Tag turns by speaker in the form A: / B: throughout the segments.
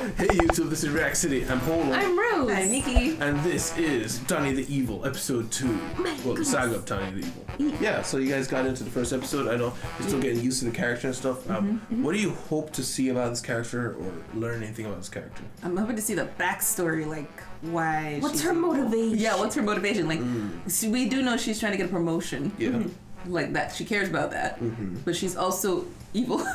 A: Hey YouTube, this is React City. I'm Polo.
B: I'm Rose.
C: I'm Nikki.
A: And this is Tanya the Evil, episode 2. Well, the saga of Tanya the Evil. Yeah, so you guys got into the first episode. I know you're still getting used to the character and stuff. What do you hope to see about this character or learn anything about this character?
C: I'm hoping to see the backstory, like why.
B: What's her motivation?
C: Yeah, what's her motivation? Like, see, we do know she's trying to get a promotion.
A: Yeah.
C: Like that, she cares about that. But she's also evil.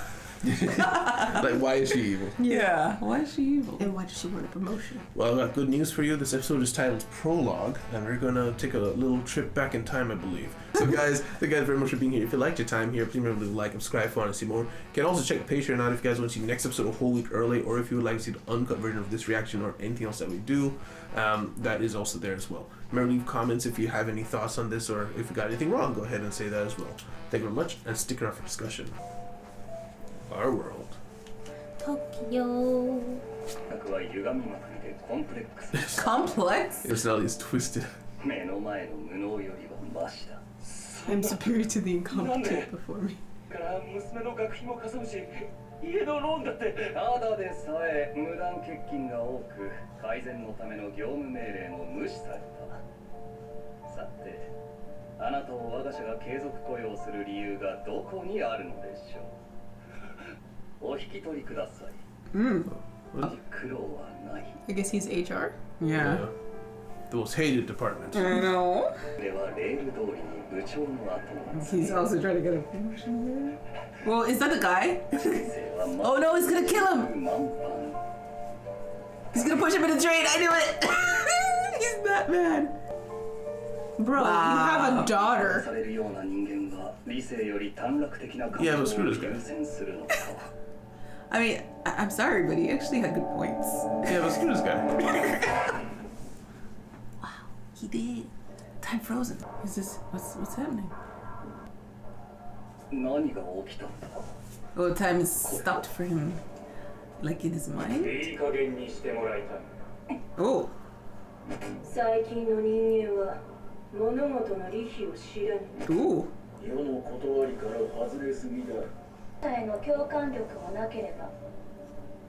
A: Like, why is she evil?
C: Yeah. Why is she evil?
B: And why does she want a promotion?
A: Well, I've got good news for you. This episode is titled Prologue, and we're gonna take a little trip back in time, I believe. So guys, thank you guys very much for being here. If you liked your time here, please remember to like and subscribe if you want to see more. You can also check the Patreon out if you guys want to see the next episode a whole week early, or if you would like to see the uncut version of this reaction or anything else that we do, that is also there as well. Remember, leave comments if you have any thoughts on this, or if you got anything wrong, go ahead and say that as well. Thank you very much, and stick around for discussion. Our world.
B: Tokyo.
C: Complex?
A: Your personality is twisted.
B: I'm superior to the incompetent before me.
D: 家のローンだってただでさえ無断欠勤が多く改善のための業務命令も無視された。さて、あなたを我が社が継続雇用する理由がどこにあるのでしょう。お引き取りください。苦労はない。
B: I guess he's HR?
C: Yeah.
A: The most hated department.
C: I know.
D: ではレール通りに部長の後を。
C: He's also trying to get a promotion. Well, is that the guy? Oh no, he's gonna kill him! He's gonna push him in the drain, I knew it! He's that mad.
B: Bro, you have a daughter.
A: Yeah, but screw this guy.
C: I mean, I'm sorry, but he actually had good points.
A: Yeah, but screw this guy.
C: Wow, he did. Time frozen. Is this, what's happening? Oh, time is stopped for him. Like in his mind? Oh.
E: 最近の人間は物事の利比を知らぬ。
C: Ooh.
D: 世の断りから外れすぎだ。
E: 他への共感力もなければ。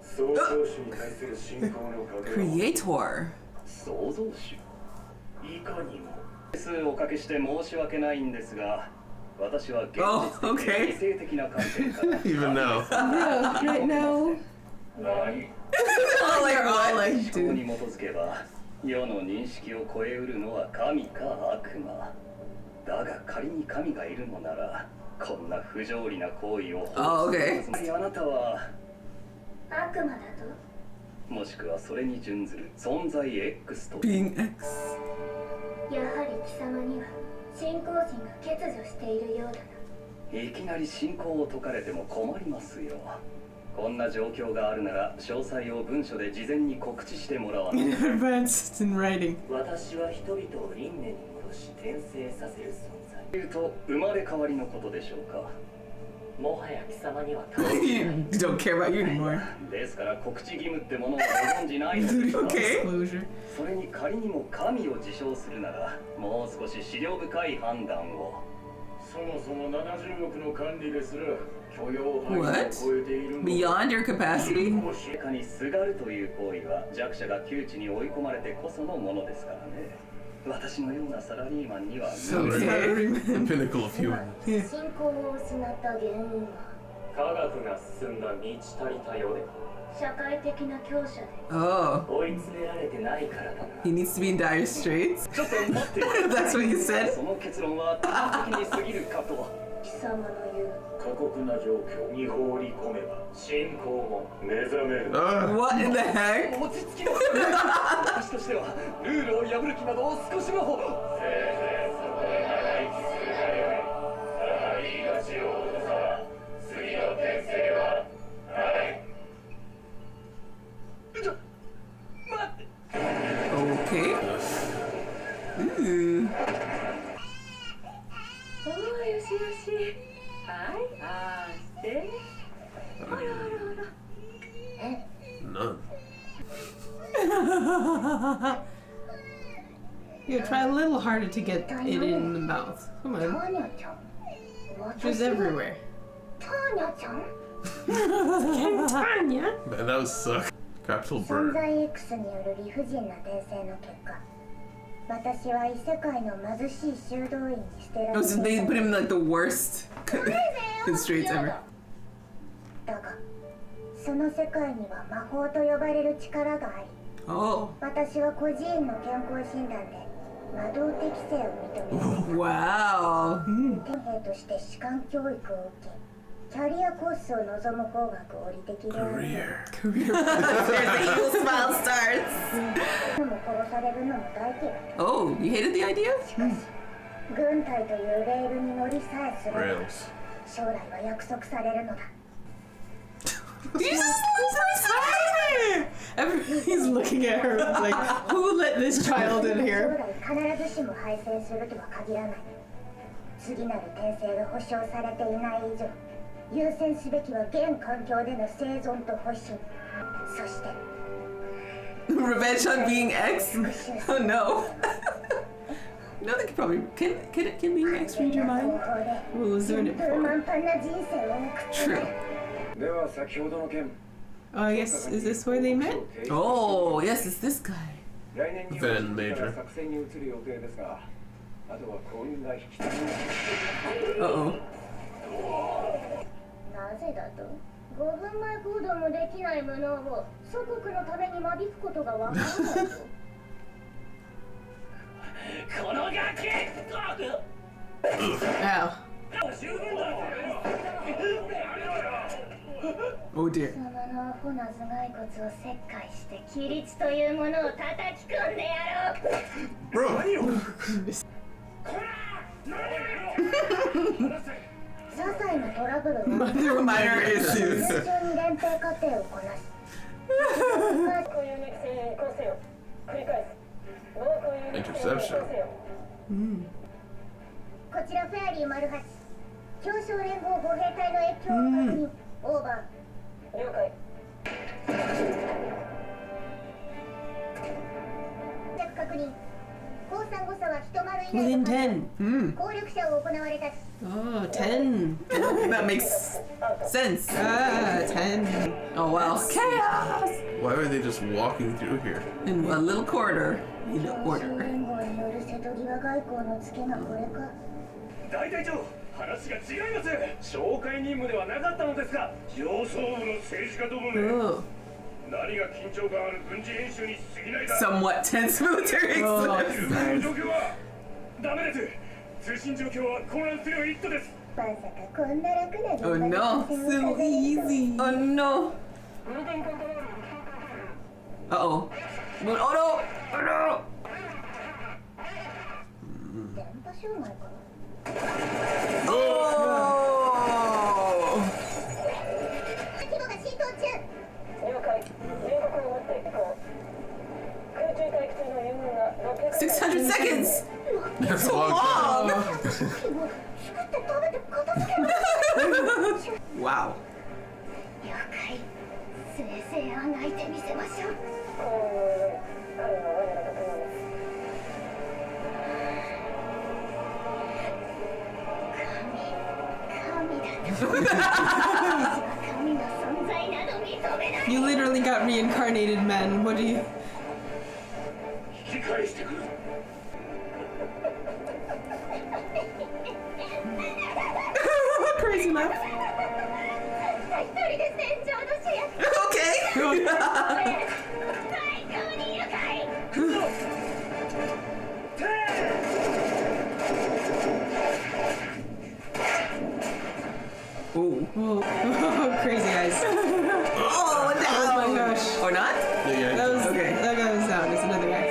D: 創造主に対する信仰の壁。
C: Creator.
D: 創造主。いかにも。数おかけして申し訳ないんですが。 私は現実的で理性的な観点から
A: Even now.
B: Yeah, right now.
C: Oh, they're all like,
D: ここ
C: dude.
D: に基づけば世の認識を超えうるのは神か悪魔だが仮に神がいるのならこんな不条理な行為を
C: Oh, okay.
D: あなたは
E: 悪魔だと。
D: もしくはそれに準ずる存在 X と
C: Being X.
E: やはり貴様には信仰心が欠如しているようだな。
D: いきなり信仰を解かれても困りますよ。こんな状況があるなら詳細を文書で事前に告知してもらわない。
B: In advance, it's in writing.
D: 私は人々を輪廻に戻し転生させる存在。言うと生まれ変わりのことでしょうか。もはや貴様には
C: Don't care about you anymore.
D: ですから告知義務ってものはご存じないのですか。
C: Okay.
B: Disclosure.
D: それに仮にも神を自称するならもう少し思慮深い判断を。そもそも70億の管理ですら許容範囲を超えているの。
C: Beyond your capacity?
D: 成果にすがるという行為は弱者が窮地に追い込まれてこそのものですからね。私のようなサラリーマンには無理。
A: The pinnacle of human.
E: 信仰を失った原因は
D: 科学が進んだ満ち足りたようで
E: 社会的な強者で
C: Oh.
D: 追い詰められてないからだな。
C: He needs to be in dire straits?
D: ちょっと待って。
C: That's what you said?
D: その結論は的に過ぎるかと。
E: 貴様の言う
D: 過酷な状況に放り込めば信仰も目覚める。
C: What in the heck?
D: 落ち着きなさい。私としてはルールを破る気など少しも。せいぜいそこで長生きするがよい。ただ命を落とさば次の転生はない。ちょ、待って。
C: Okay. Ooh.
E: おーよしよし。はいあーしてあらあらあら。
A: None.
B: Yeah, try a little harder to get it in the mouth. Come on.
E: ターニャちゃん。
B: She's everywhere.
E: ターニャちゃん。
B: Tanya.
A: Man, that was suck. Capital
E: 存
A: bird.
E: 在 X による理不尽な転生の結果、私は異世界の貧しい修道院に捨てられ
C: Oh,
E: て
C: so they put him in like the worst constraints ever.
E: だが、その世界には魔法と呼ばれる力があり、
C: Oh.
E: 私は孤児院の健康診断で魔導適性を認め、
C: Wow.
E: 天兵として士官教育を受け、キャリアコースを望む方角を降りてきる。
A: Career.
C: There's the evil smile starts.
E: も殺されるのも大嫌い。
C: Oh, you hated the idea?
E: 軍隊というレールに乗りさえすれば
A: Rails.
E: 将来は約束されるのだ。
C: Jesus,
B: He's looking at her like, who let this child in
E: 将
B: here?
E: 来必ずしも敗戦するとは限らない。次なる転生が保証されていない以上、優先すべきは現環境での生存と保身。そして
C: Revenge on being X?
E: 復讐す
C: Oh
E: る
C: no. No, they could probably can being X read your
E: 方
C: mind?
E: 法で
B: What was doing
E: 順
B: it
E: 風
B: for?
E: 満帆な人生を送っている。
C: True.
D: では先ほどの件
B: Oh, I guess, is this where they met?
C: Oh, yes, it's this guy.
D: 来年に
A: Then major.
D: 作戦に移る予定ですが、あとは幸運が引き継ぎ
C: Uh-oh.
E: なぜだと5分前行動もできない無能を祖国のために間引くことがわからないと。
D: このガキ
B: Ow.
C: Oh dear.
E: 貴様のアホな頭蓋骨を切開して規律というものを叩き込んでやろう。
A: Bro.
E: 些細なトラブルは
C: Minor issues.
E: 順調に連兵過程をこなす。攻撃戦へ移行せよ。繰り返す。暴行遊撃戦へ移行せよ。こちらフェアリー08。協商連合歩兵隊の越境を確認。オーバー。了解。確認。降参誤差は一丸以
B: Within
E: 内の
B: 10.
E: 効力者を行われた。
B: Oh, 10.
C: That makes sense.
B: Ah, 10.
C: Oh wow. Chaos!
A: Why are they just walking through here?
C: In a little corridor. In
E: 協商
C: order.
E: 連合による瀬戸際外交のツケがこれか。
D: 大隊長、話が違います。紹介任務ではなかったのですが、上層部の政治家どもめ
B: Oh.
D: 何が緊張感ある軍事演習に過ぎないだ。
C: Somewhat tense military
B: Oh.
C: exercise.
D: 自分の状況はダメです。通信状況は混乱する一途です。
E: まさかこんな楽な
C: Oh
E: 現場
C: no.
E: で戦を飾るとは
C: Oh no. Uh-oh. Oh no. Oh no.
E: 電波障害かな。
C: Oh.
E: 規模が浸透中。
F: 了解。警告を持っていこう。空中待機中の援軍が
C: 600 seconds.
A: That's
C: So long.
E: 規模作って食べて片付ける。
C: Wow.
E: 了解。せいぜいあがいてみせましょう。
F: 幸運を祈り、彼は我らと共に。
E: 神だと。神の存在など認めない。
B: You literally got reincarnated men. What do you...
D: 引き返してくる。
B: Crazy laugh.
E: 一人で戦場の主役。
C: Okay.
E: 最高に愉快。
C: Ooh.
B: Oh, crazy eyes.
C: Oh, what the hell?
B: Oh my gosh.
C: Or not?
A: Yeah,
B: That was
C: Okay.
B: that guy was down. There's another guy.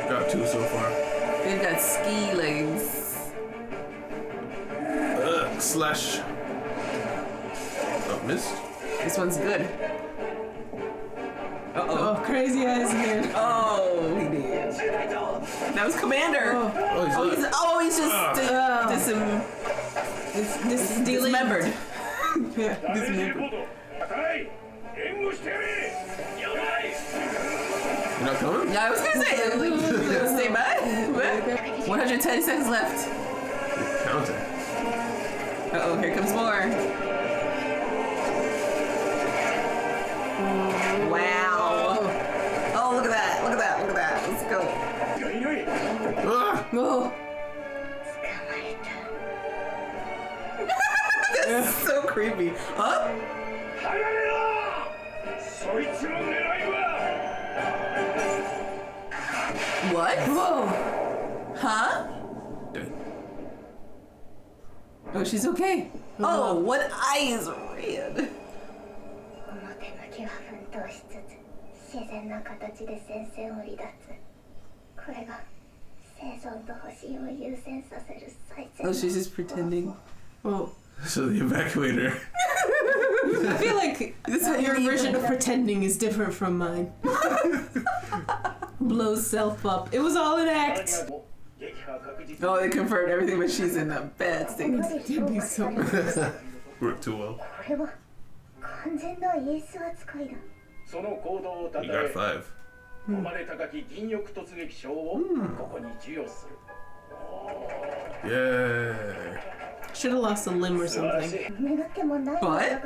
A: got 2 so far.
C: They've got ski legs.
A: Slash. Oh, missed.
C: This one's good. Uh-oh.
B: Oh, crazy eyes again.
C: Oh, he did. That was Commander.
B: Oh,
A: Oh, he's
C: He's some
B: this delayed.
C: dismembered.
B: Yeah.
D: ダメージレポート。はい。援護してやれ。了解。
A: You're not coming?
C: Yeah, I was gonna say, stay by. What? 110 seconds left.
A: Counting.
C: Uh-oh, here comes more.
B: Oh.
C: That's so creepy. Huh?
D: 離れろそいつの狙いは
C: What?
B: Whoa.
C: Huh?
A: Dead.
C: Oh, she's okay. Oh, one eye is red.
E: 表向きは奮闘しつつ自然な形で戦線を離脱。これが生存と保身を優先させる最善
C: Oh,
E: の
C: she's just pretending.
B: Whoa.
A: So the evacuator.
B: I feel like your version of pretending is different from mine. Blows self up. It was all an act.
D: 撃破確実
C: Oh, they confirmed everything, but she's in a bad state.
B: It'd be so
A: Worked too well.
E: これは完全なエース扱いだ。
D: その行動をたた
A: You
D: え
A: got 5.
D: 誉れ高き銀翼突撃賞をここに授与する
A: Yeah.
B: Should have lost a limb or
D: 素晴らし
B: something.
D: い
E: 願ってもないのだが
C: What?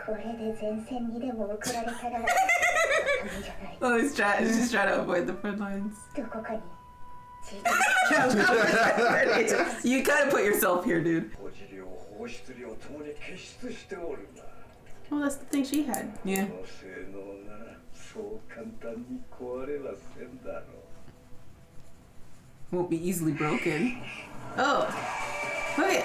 E: これで前線にでも送られたらダメじゃない。
C: Oh, she's trying to avoid the front lines.
E: どこかに小さい
C: You gotta put yourself here, dude.
D: 保持量放出量ともに傑出しておるな
B: Oh, that's the thing she had.
C: Yeah.
D: この性能ならそう簡単に壊れはせんだろ
C: Won't be easily broken.
B: Oh. Okay.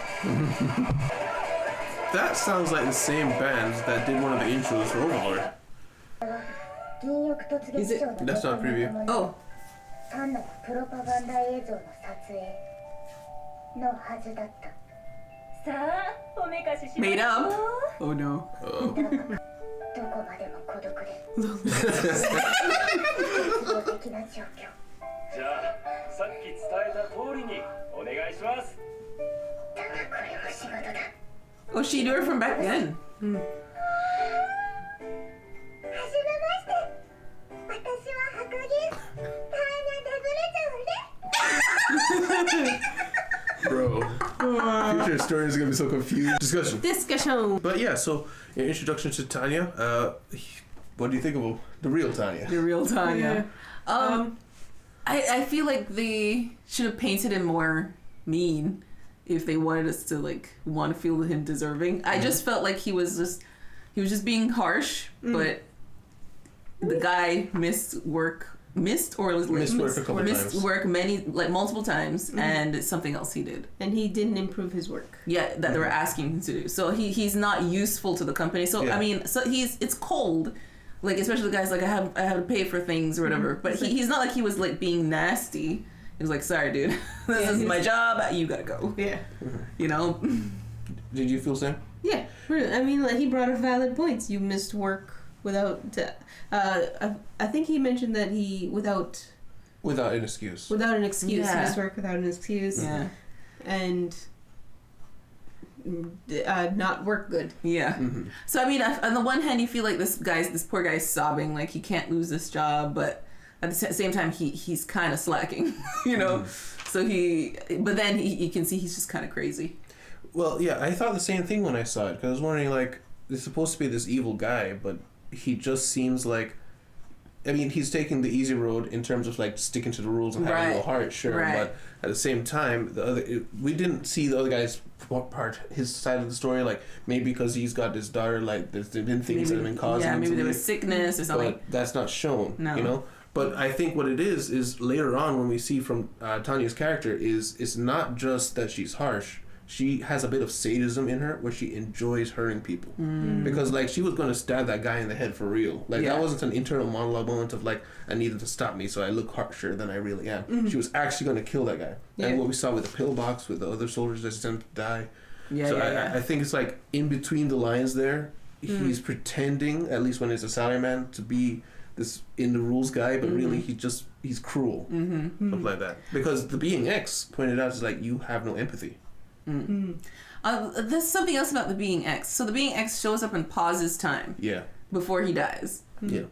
A: That sounds like the same band that did one of the intros for Overlord.
E: 銀翼突撃賞の
A: That's not a preview.
C: Oh.
E: 単なるプロパガンダ映像の撮影のはずだった。
F: さあおめかししま
C: Made
F: す
C: up. Oh no.
A: Oh.
E: だがどこまでも孤独で絶望的な状況。
D: じゃあさっき伝えた通りにお願いします
E: だがこれも仕事だ。
C: Oh, she knew her from back then.
E: はじめまして。私は白銀。ターニャ・デブルジョンね。
A: Bro. Future story is gonna be so confused. Discussion.
B: Discussion.
A: But yeah, so in introduction to Tanya, what do you think of the real Tanya?
C: The real Tanya. I feel like they should have painted him more mean if they wanted us to like want to feel him deserving. I just felt like he was just being harsh, but the guy missed work
A: a couple times.
C: multiple times, and it's something else he did.
B: And he didn't improve his work.
C: Yeah, that they were asking him to do. So he's not useful to the company. So
A: Yeah.
C: I mean, so it's cold, like especially the guys like I have to pay for things or whatever. But he's not like he was like being nasty. He was like, sorry, dude, this is my job. You gotta go.
B: Yeah.
C: You know.
A: Did you feel the same?
B: Yeah. Really. I mean, like he brought up valid points. You missed work without. I think he mentioned that he without
A: Without an excuse.
B: an excuse.
C: Yeah.
B: He missed work without an excuse.
C: Yeah.
B: And not work good.
C: Yeah.
A: Mm-hmm.
C: So I mean, on the one hand, you feel like this poor guy's sobbing, like he can't lose this job, but at the same time, he's kind of slacking, you know. So but then you can see he's just kind of crazy.
A: Well, yeah, I thought the same thing when I saw it, because I was wondering, like, it's supposed to be this evil guy, but he just seems like, I mean, he's taking the easy road in terms of, like, sticking to the rules and having no heart, sure, but at the same time, we didn't see the other guy's part, his side of the story, like, maybe because he's got his daughter, like, there's been things that have been causing him
C: maybe
A: to
C: there
A: leave,
C: was sickness or something.
A: but that's not shown,
C: No.
A: you know? But I think what it is later on when we see from Tanya's character is it's not just that she's harsh. She has a bit of sadism in her where she enjoys hurting people. Because, like, she was going to stab that guy in the head for real. Like, that wasn't an internal monologue moment of, like, I needed to stop me so I look harsher than I really am. She was actually going to kill that guy.
B: Yeah.
A: And what we saw with the pillbox, with the other soldiers that sent to die.
C: Yeah,
A: So
C: yeah.
A: I think it's, like, in between the lines there, he's pretending, at least when he's a salaryman, to be this in the rules guy, but really he's cruel. Stuff like that. Because the Being X pointed out is like, you have no empathy.
C: There's something else about the Being X. So the Being X shows up and pauses time
A: Yeah.
C: before he dies.
A: Yeah.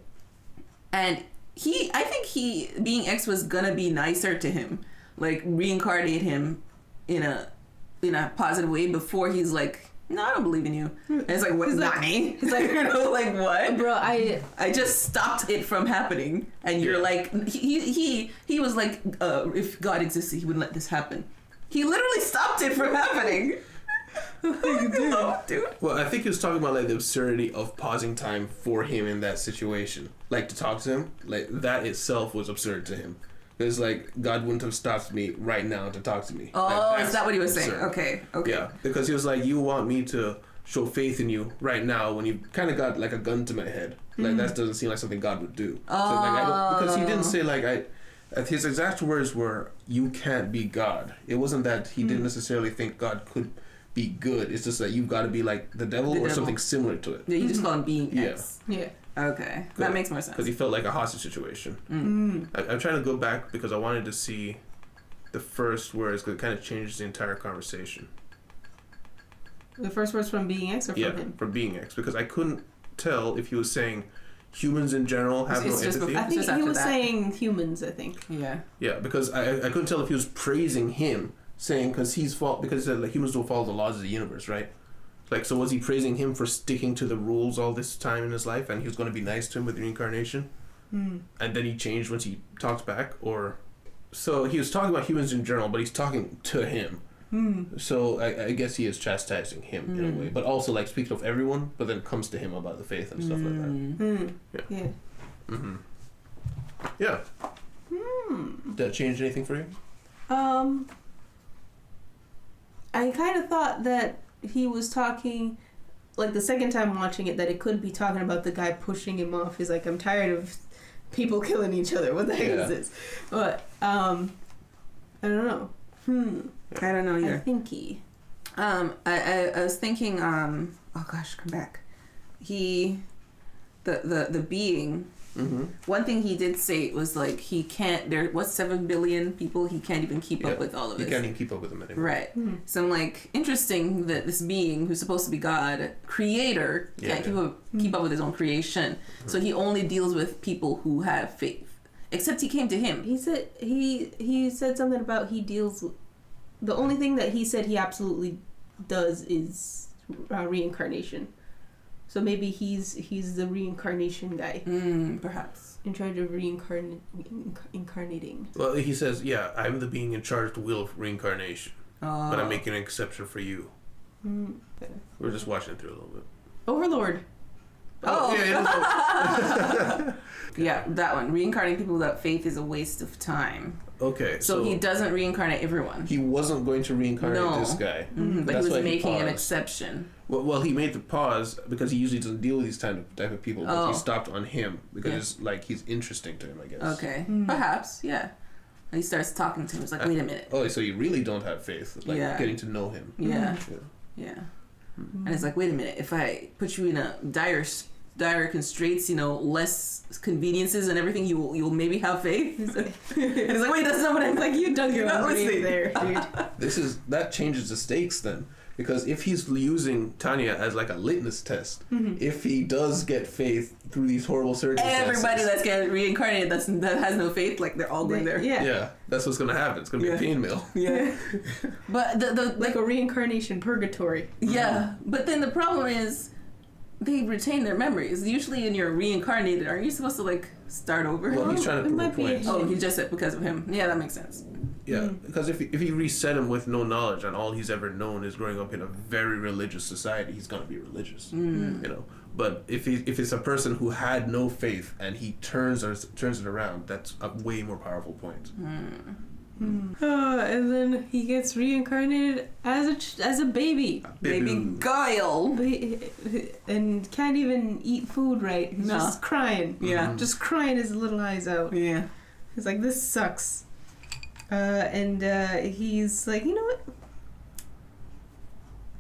C: And I think Being X was gonna be nicer to him, like reincarnate him in a positive way before he's like no, I don't believe in you. And it's like, what?
B: He's like-
C: Nani? It's like, you know, like what?
B: Bro, I
C: just stopped it from happening, and you're like, he was like, if God existed, he wouldn't let this happen. He literally stopped it from happening. Dude.
A: Well, I think he was talking about like the absurdity of pausing time for him in that situation, like to talk to him. Like that itself was absurd to him. It's like God wouldn't have stopped me right now to talk to me.
C: Oh,
A: Like,
C: is that what he was
A: absurd.
C: saying? Okay.
A: Yeah, because he was like, you want me to show faith in you right now when you kind of got like a gun to my head. Like that doesn't seem like something God would do. So, like, I don't, because he didn't say like his exact words were, you can't be God. It wasn't that he didn't necessarily think God could be good. It's just that you've got to be like the devil or something similar to it.
C: Yeah, you just call him being
A: Yeah.
C: X.
B: yeah.
C: Okay, that makes more sense.
A: Because he felt like a hostage situation. I'm trying to go back because I wanted to see the first words because it kind of changes the entire conversation.
B: The first words from being X or from him?
A: From being X, because I couldn't tell if he was saying humans in general have
C: It's
A: no
C: just
A: empathy.
B: I think
C: Just
B: he
C: after
B: was
C: that.
B: saying humans, I think.
C: Yeah.
A: Yeah, because I couldn't tell if he was praising him, saying because he said like humans don't follow the laws of the universe, right? Like, so was he praising him for sticking to the rules all this time in his life, and he was going to be nice to him with reincarnation, and then he changed once he talked back, or so he was talking about humans in general, but he's talking to him. So I guess he is chastising him in a way, but also like speaking of everyone, but then comes to him about the faith and stuff like that.
B: Yeah.
A: Yeah. Did that change anything for you?
B: I kind of thought that he was talking, like the second time watching it, that it could be talking about the guy pushing him off. He's like, I'm tired of people killing each other. What the heck is this? But I don't know.
C: I don't know either.
B: I think he.
C: I was thinking. Oh gosh, come back. The being. One thing he did say was like he can't. What's 7 billion people? He can't even keep up with all of
A: He
C: this.
A: can't even keep up with them anymore.
C: Right. So I'm like, interesting that this being who's supposed to be God, creator, can't keep up with his own creation. So he only deals with people who have faith. Except he came to him.
B: He said he said something about he deals with, the only thing that he said he absolutely does is reincarnation. So maybe he's the reincarnation guy.
C: Perhaps.
B: In charge of incarnating.
A: Well, he says, yeah, I'm the being in charge of the wheel of reincarnation. But I'm making an exception for you. We're just watching it through a little bit.
B: Overlord.
C: Oh.
A: Yeah,
C: Yeah, that one. Reincarnating people without faith is a waste of time.
A: okay.
C: So he doesn't reincarnate everyone.
A: He wasn't going to reincarnate this guy.
C: But
A: That's
C: he
A: why
C: was making an
A: paused.
C: exception.
A: Well, he made the pause because he usually doesn't deal with these type of people. But he stopped on him because it's like he's interesting to him, I guess.
C: Okay. Perhaps, yeah. And he starts talking to him. He's like, wait a minute.
A: Oh, so you really don't have faith? Like getting to know him.
C: Yeah. And it's like, wait a minute. If I put you in a dire constraints, less conveniences and everything, you'll maybe have faith. And it's like, wait, that's not what I'm like. You dug your own thing there, dude.
A: That changes the stakes then, because if he's using Tanya as like a litmus test, if he does get faith through these horrible circumstances,
C: Everybody that's getting reincarnated that has no faith, like they're all going there.
A: yeah, that's what's gonna happen. It's gonna be a pain mill.
C: Yeah. But the
B: like a reincarnation purgatory.
C: Yeah, but then the problem is they retain their memories. Usually, when you're reincarnated, aren't you supposed to like start over?
A: Well, he's trying to prove a point.
C: Oh, he just said because of him. Yeah, that makes sense.
A: Yeah, because if he reset him with no knowledge and all he's ever known is growing up in a very religious society, he's gonna be religious. But if it's a person who had no faith and he turns it around, that's a way more powerful point.
B: And then he gets reincarnated as a baby.
C: Baby Guile.
B: And can't even eat food right. He's just crying.
C: Yeah.
B: Just crying his little eyes out.
C: Yeah.
B: He's like, this sucks. And he's like, you know what?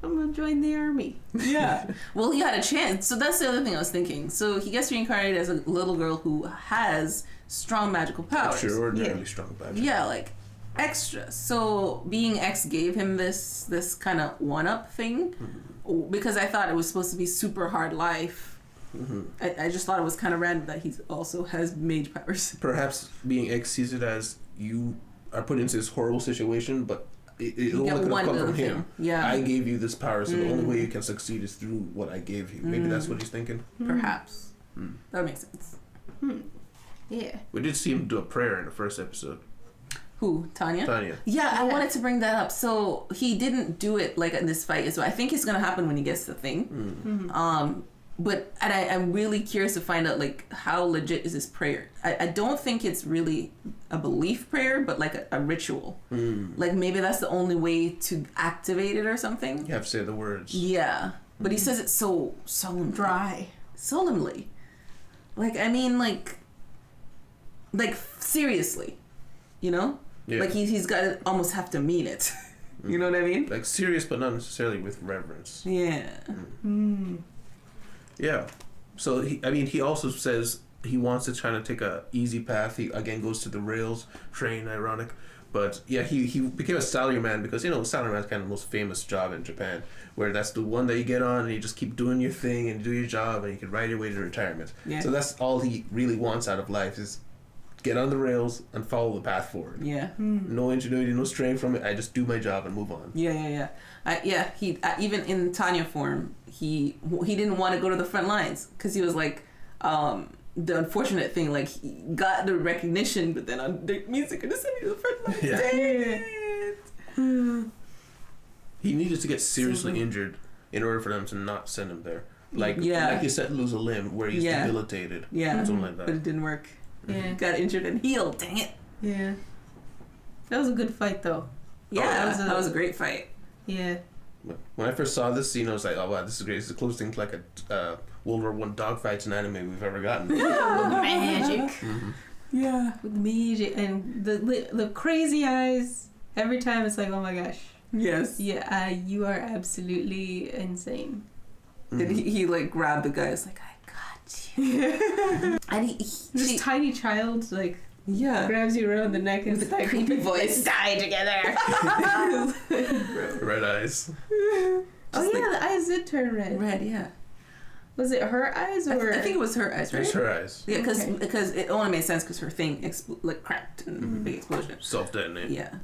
B: I'm gonna join the army.
C: Yeah. Well, he had a chance. So that's the other thing I was thinking. So he gets reincarnated as a little girl who has strong magical powers.
A: Extraordinarily strong magic.
C: Yeah, like extra. So being X gave him this kind of one-up thing because I thought it was supposed to be super hard life. I just thought it was kind of random that he also has mage powers.
A: Perhaps being X sees it as you are put into this horrible situation, but it only could have come from him.
C: Yeah.
A: I gave you this power, so the only way you can succeed is through what I gave you. Maybe that's what he's thinking.
C: Perhaps. That makes sense.
B: Yeah.
A: We did see him do a prayer in the first episode.
C: Who? Tanya?
A: Tanya.
C: Yeah, I wanted to bring that up. So he didn't do it like in this fight. So I think it's gonna happen when he gets the thing. But I'm really curious to find out like how legit is this prayer. I don't think it's really a belief prayer, but like a ritual. Like maybe that's the only way to activate it or something.
A: You have to say the words.
C: Yeah, but he says it so solemnly.
B: Dry.
C: Solemnly. Like I mean like seriously, you know?
A: Yeah.
C: Like he's got to almost have to mean it. You know what I mean?
A: Like serious, but not necessarily with reverence.
C: Yeah.
A: Yeah. So he also says he wants to try to take a easy path. He again goes to the rails train, ironic. But yeah, he became a salaryman because salaryman's kind of the most famous job in Japan, where that's the one that you get on and you just keep doing your thing and do your job and you can ride your way to retirement. Yeah. So that's all he really wants out of life is get on the rails and follow the path forward.
C: Yeah.
A: No ingenuity, no straying from it. I just do my job and move on.
C: Yeah. He even in Tanya form, he didn't want to go to the front lines because he was like, the unfortunate thing, like he got the recognition, but then on the music and send me to the front lines.
A: Yeah.
C: Dang it.
A: He needed to get seriously injured in order for them to not send him there. Like you said, lose a limb where he's debilitated.
C: Yeah.
A: Something like that.
C: But it didn't work.
B: Yeah.
C: Got injured and healed. Dang it.
B: Yeah. That was a good fight, though.
C: Yeah, that was a great fight.
B: Yeah.
A: When I first saw this scene, I was like, oh wow, this is great. It's the closest thing to like a World War I dogfights in anime we've ever gotten.
B: With magic.
C: Yeah.
B: With magic and the crazy eyes. Every time it's like, oh my gosh.
C: Yes.
B: Yeah, you are absolutely insane.
C: And he like grabbed the guy. It's like, I got you. And
B: this tiny child like grabs you around the neck and
C: with a creepy voice.
B: Die together.
A: Red eyes.
B: The eyes did turn red.
C: Red, yeah.
B: Was it her eyes or?
C: I think it was her eyes, right?
A: It was her eyes.
C: Yeah, because it only made sense because her thing cracked and big explosion.
A: Self-detonate.
C: Yeah.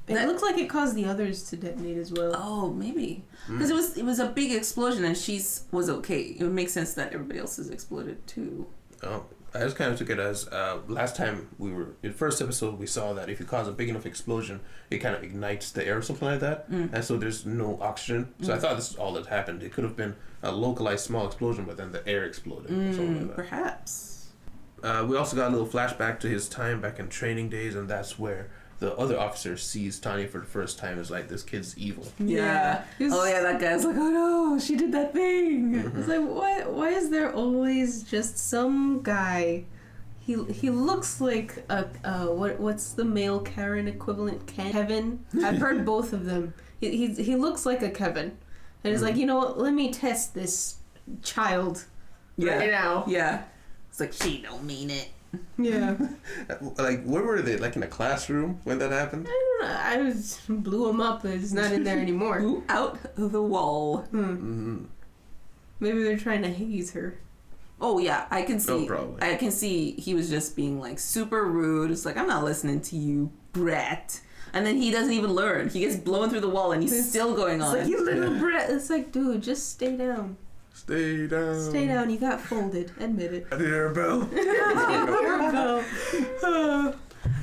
B: It looked like it caused the others to detonate as well.
C: Oh, maybe because it was a big explosion and she was okay. It would make sense that everybody else has exploded too.
A: Oh, I just kind of took it as last time we were in the first episode we saw that if you cause a big enough explosion it kind of ignites the air or something like that, and so there's no oxygen. So I thought this is all that happened. It could have been a localized small explosion, but then the air exploded or something like that.
C: Perhaps.
A: We also got a little flashback to his time back in training days, and that's where the other officer sees Tanya for the first time as like, this kid's evil.
C: Yeah. That guy's like, oh no, she did that thing.
B: It's like, why is there always just some guy? He looks like what's the male Karen equivalent? Kevin. I've heard both of them. He looks like a Kevin, and he's like, let me test this child right now.
C: Yeah. It's like she don't mean it.
B: Yeah.
A: Like, where were they? Like in a classroom when that happened?
B: I don't know. I just blew him up. It's not in there anymore.
C: Blew out the wall.
B: Maybe they're trying to haze her.
C: Oh yeah, I can see.
A: Oh, probably.
C: I can see he was just being like super rude. It's like, I'm not listening to you, brat. And then he doesn't even learn. He gets blown through the wall and he's still going on.
B: It's like, you little brat. It's like, dude, just stay down.
A: Stay down.
B: Stay down. You got folded. Admit it.
A: I did hear a bell.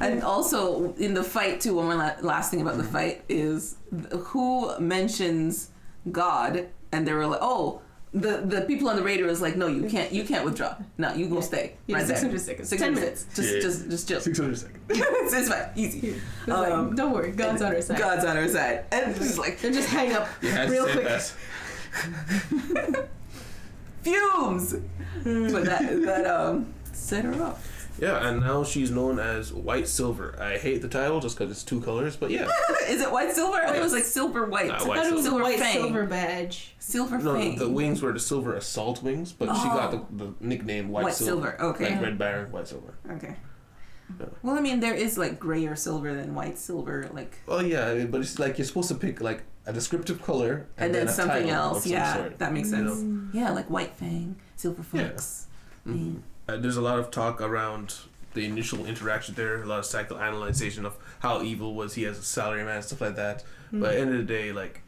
C: And also in the fight too, one more last thing about the fight is who mentions God, and they were like, oh, the people on the radio was like, no, you can't withdraw. No, you go stay.
B: Yeah,
C: right
B: 600
C: there.
B: seconds.
C: 600
B: 10
C: minutes. Just chill.
A: 600 seconds.
C: It's fine. Easy.
B: Like, don't worry. God's on our side.
C: God's on our side. And it's like,
B: and just hang up real quick.
C: Fumes. But that set her off.
A: Yeah, and now she's known as White Silver. I hate the title just because it's two colors, but yeah.
C: Is it white silver? I thought it was like silver white.
A: White
B: I thought it was a
C: silver
B: white
C: fang.
B: silver badge.
C: Silver
A: No,
C: fang.
A: the wings were the silver assault wings, but she got the nickname White Silver.
C: Okay.
A: Like Red Baron, White Silver.
C: Okay.
A: Yeah.
C: Well, I mean, there is like grayer silver than white silver, like.
A: Oh yeah, but it's like you're supposed to pick like a descriptive color
C: and then
A: a
C: something
A: title
C: else.
A: of some
C: Yeah,
A: sort.
C: that makes sense. Yeah, like white fang, silver fox.
A: There's a lot of talk around the initial interaction there, a lot of psychoanalyzation of how evil was he as a salaryman, stuff like that. But at the end of the day, like,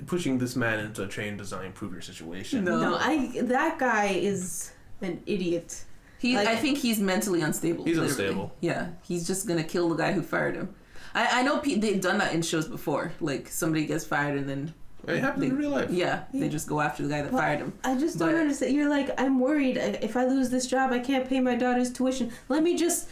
A: pushing this man into a train does not improve your situation.
B: No, that guy is an idiot.
C: I think he's mentally unstable.
A: He's
C: literally.
A: unstable.
C: Yeah, he's just gonna kill the guy who fired him. I know they've done that in shows before. Like, somebody gets fired and then...
A: It happens in real life.
C: Yeah, they just go after the guy that fired him.
B: I just don't understand. You're like, I'm worried. If I lose this job, I can't pay my daughter's tuition. Let me just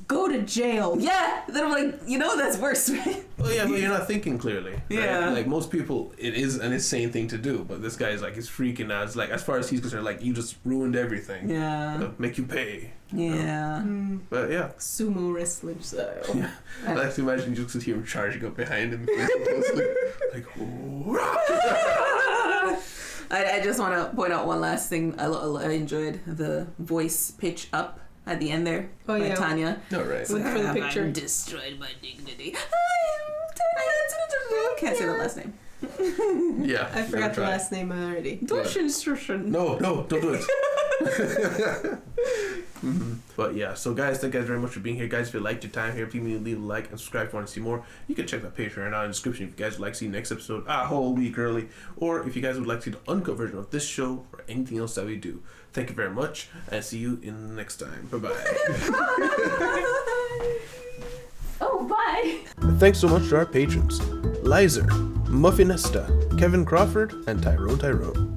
B: go to jail.
C: Yeah, then I'm like, that's worse, right?
A: Well, yeah, but you're not thinking clearly. Right?
C: Yeah.
A: Like, most people, it is an insane thing to do, but this guy's like, he's freaking out. It's like, as far as he's concerned, like, you just ruined everything.
C: Yeah.
A: Make you pay.
C: Yeah.
A: But yeah.
B: Sumo wrestling style.
A: Yeah. I like to imagine you just hear him charging up behind him. Like,
C: I just want to point out one last thing. I enjoyed the voice pitch up at the end there by Tanya.
A: No, right.
B: Look for the picture.
C: I'm destroyed my dignity. I can't say the last name.
A: Yeah.
B: I forgot the last name already.
A: No, don't do it. But yeah, so guys, thank you guys very much for being here. Guys, if you liked your time here, please leave a like and subscribe if you want to see more. You can check that Patreon out in the description if you guys would like to see next episode a whole week early, or if you guys would like to see the uncut version of this show or anything else that we do. Thank you very much, and see you in the next time. Bye-bye.
B: Oh, bye.
A: Thanks so much to our patrons: Lizer, Muffinesta, Kevin Crawford, and Tyrone.